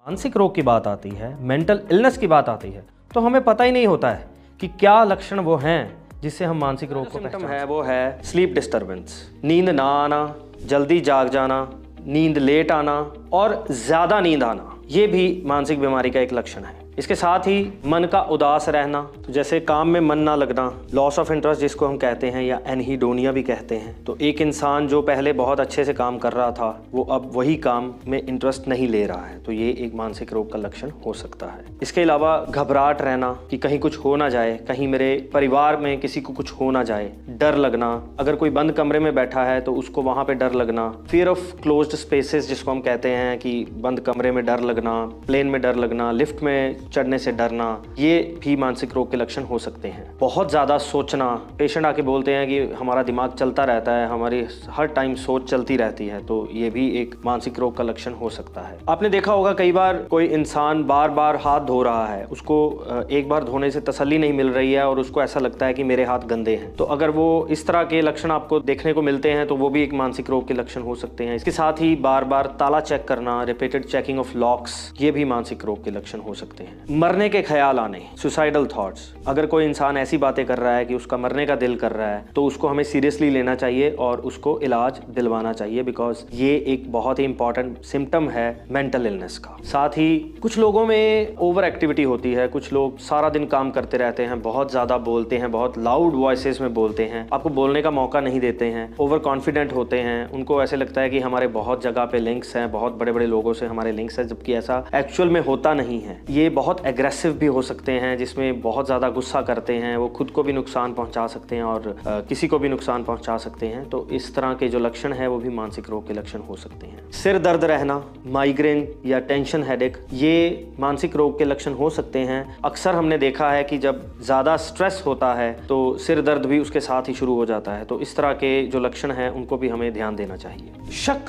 मानसिक रोग की बात आती है, मेंटल इलनेस की बात आती है, तो हमें पता ही नहीं होता है कि क्या लक्षण वो हैं जिससे हम मानसिक रोग को पहचान है। वो है स्लीप डिस्टर्बेंस, नींद ना आना, जल्दी जाग जाना, नींद लेट आना और ज़्यादा नींद आना, ये भी मानसिक बीमारी का एक लक्षण है। इसके साथ ही मन का उदास रहना, तो जैसे काम में मन ना लगना, लॉस ऑफ इंटरेस्ट जिसको हम कहते हैं या एनहीडोनिया भी कहते हैं। तो एक इंसान जो पहले बहुत अच्छे से काम कर रहा था वो अब वही काम में इंटरेस्ट नहीं ले रहा है, तो ये एक मानसिक रोग का लक्षण हो सकता है। इसके अलावा घबराहट रहना कि कहीं कुछ हो ना जाए, कहीं मेरे परिवार में किसी को कुछ हो ना जाए, डर लगना, अगर कोई बंद कमरे में बैठा है तो उसको वहाँ पे डर लगना, फियर ऑफ क्लोज्ड स्पेसेस जिसको हम कहते हैं कि बंद कमरे में डर लगना, प्लेन में डर लगना, लिफ्ट में चढ़ने से डरना, ये भी मानसिक रोग के लक्षण हो सकते हैं। बहुत ज़्यादा सोचना, पेशेंट आके बोलते हैं कि हमारा दिमाग चलता रहता है, हमारी हर टाइम सोच चलती रहती है, तो ये भी एक मानसिक रोग का लक्षण हो सकता है। आपने देखा होगा कई बार कोई इंसान बार बार हाथ धो रहा है, उसको एक बार धोने से तसल्ली नहीं मिल रही है और उसको ऐसा लगता है कि मेरे हाथ गंदे हैं, तो अगर वो इस तरह के लक्षण आपको देखने को मिलते हैं तो वो भी एक मानसिक रोग के लक्षण हो सकते हैं। इसके साथ ही बार बार ताला चेक करना, रिपीटेड चेकिंग ऑफ लॉक्स, ये भी मानसिक रोग के लक्षण हो सकते हैं। मरने के ख्याल आने, सुसाइडल थॉट्स, अगर कोई इंसान ऐसी बातें कर रहा है कि उसका मरने का दिल कर रहा है तो उसको हमें सीरियसली लेना चाहिए और उसको इलाज दिलवाना चाहिए, बिकॉज ये एक बहुत ही इंपॉर्टेंट सिम्टम है मेंटल इलनेस का। साथ ही कुछ लोगों में ओवर एक्टिविटी होती है, कुछ लोग सारा दिन काम करते रहते हैं, बहुत ज़्यादा बोलते हैं, बहुत लाउड वॉइसेस में बोलते हैं, आपको बोलने का मौका नहीं देते हैं, ओवर कॉन्फिडेंट होते हैं, उनको ऐसे लगता है कि हमारे बहुत जगह पे लिंक्स हैं, बहुत बड़े बड़े लोगों से हमारे लिंक्स हैं, जबकि ऐसा एक्चुअल में होता नहीं है। ये बहुत एग्रेसिव भी हो सकते हैं, जिसमें बहुत ज़्यादा गुस्सा करते हैं, वो खुद को भी नुकसान पहुंचा सकते हैं और किसी को भी नुकसान पहुंचा सकते हैं। तो इस तरह के जो लक्षण है वो भी मानसिक रोग के लक्षण हो सकते हैं। सिर दर्द रहना, माइग्रेन या टेंशन हेडेक, ये मानसिक रोग के लक्षण हो सकते हैं। अक्सर हमने देखा है कि जब ज़्यादा स्ट्रेस होता है तो सिर दर्द भी उसके साथ ही शुरू हो जाता है, तो इस तरह के जो लक्षण हैं उनको भी हमें ध्यान देना चाहिए। शक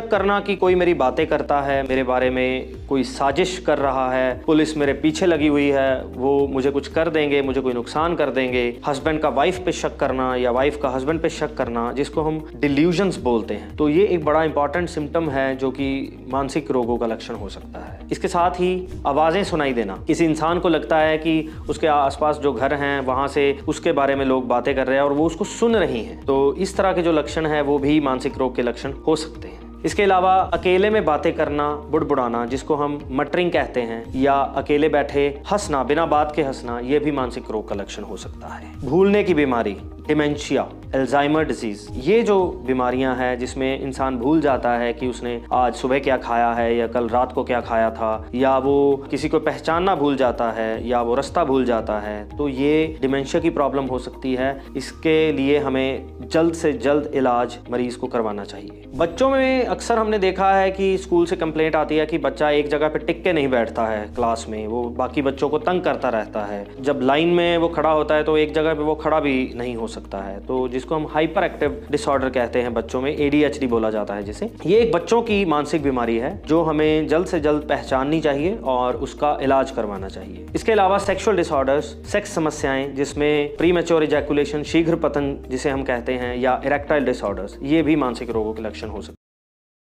करना कि कोई मेरी बातें करता है, मेरे बारे में कोई साजिश कर रहा है, पुलिस मेरे पीछे लगी हुई है, वो मुझे कुछ कर देंगे, मुझे कोई नुकसान कर देंगे। हस्बैंड का वाइफ पे शक करना या वाइफ का हस्बैंड पे शक करना, जिसको हम डिल्यूजन्स बोलते हैं, तो ये एक बड़ा इंपॉर्टेंट सिम्टम है जो कि मानसिक रोगों का लक्षण हो सकता है। इसके साथ ही आवाज़ें सुनाई देना, किसी इंसान को लगता है कि उसके आसपास जो घर हैं वहाँ से उसके बारे में लोग बातें कर रहे हैं और वो उसको सुन रही हैं, तो इस तरह के जो लक्षण है वो भी मानसिक रोग के लक्षण हो सकते हैं। इसके अलावा अकेले में बातें करना, बुड़बुड़ाना, जिसको हम मटरिंग कहते हैं, या अकेले बैठे हंसना, बिना बात के हंसना, ये भी मानसिक रोग का लक्षण हो सकता है। भूलने की बीमारी, डिमेंशिया, अल्जाइमर डिजीज, ये जो बीमारियां हैं जिसमें इंसान भूल जाता है कि उसने आज सुबह क्या खाया है या कल रात को क्या खाया था, या वो किसी को पहचानना भूल जाता है या वो रास्ता भूल जाता है, तो ये डिमेंशिया की प्रॉब्लम हो सकती है। इसके लिए हमें जल्द से जल्द इलाज मरीज को करवाना चाहिए। बच्चों में अक्सर हमने देखा है कि स्कूल से कंप्लेंट आती है कि बच्चा एक जगह पे टिक के नहीं बैठता है क्लास में, वो बाकी बच्चों को तंग करता रहता है। जब लाइन में वो खड़ा होता है तो एक जगह पे वो खड़ा भी नहीं हो सकता है, तो जिसको हम हाइपर एक्टिव डिसऑर्डर कहते हैं, बच्चों में ADHD बोला जाता है जिसे। ये एक बच्चों की मानसिक बीमारी है जो हमें जल्द से जल्द पहचाननी चाहिए और उसका इलाज करवाना चाहिए। इसके अलावा सेक्सुअल डिसऑर्डर्स, सेक्स समस्याएं जिसमें प्रीमेच्योर इजैकुलेशन, शीघ्र पतन जिसे हम कहते हैं, या इरेक्टाइल डिसऑर्डर्स, ये भी मानसिक रोगों के लक्षण हो सकते हैं।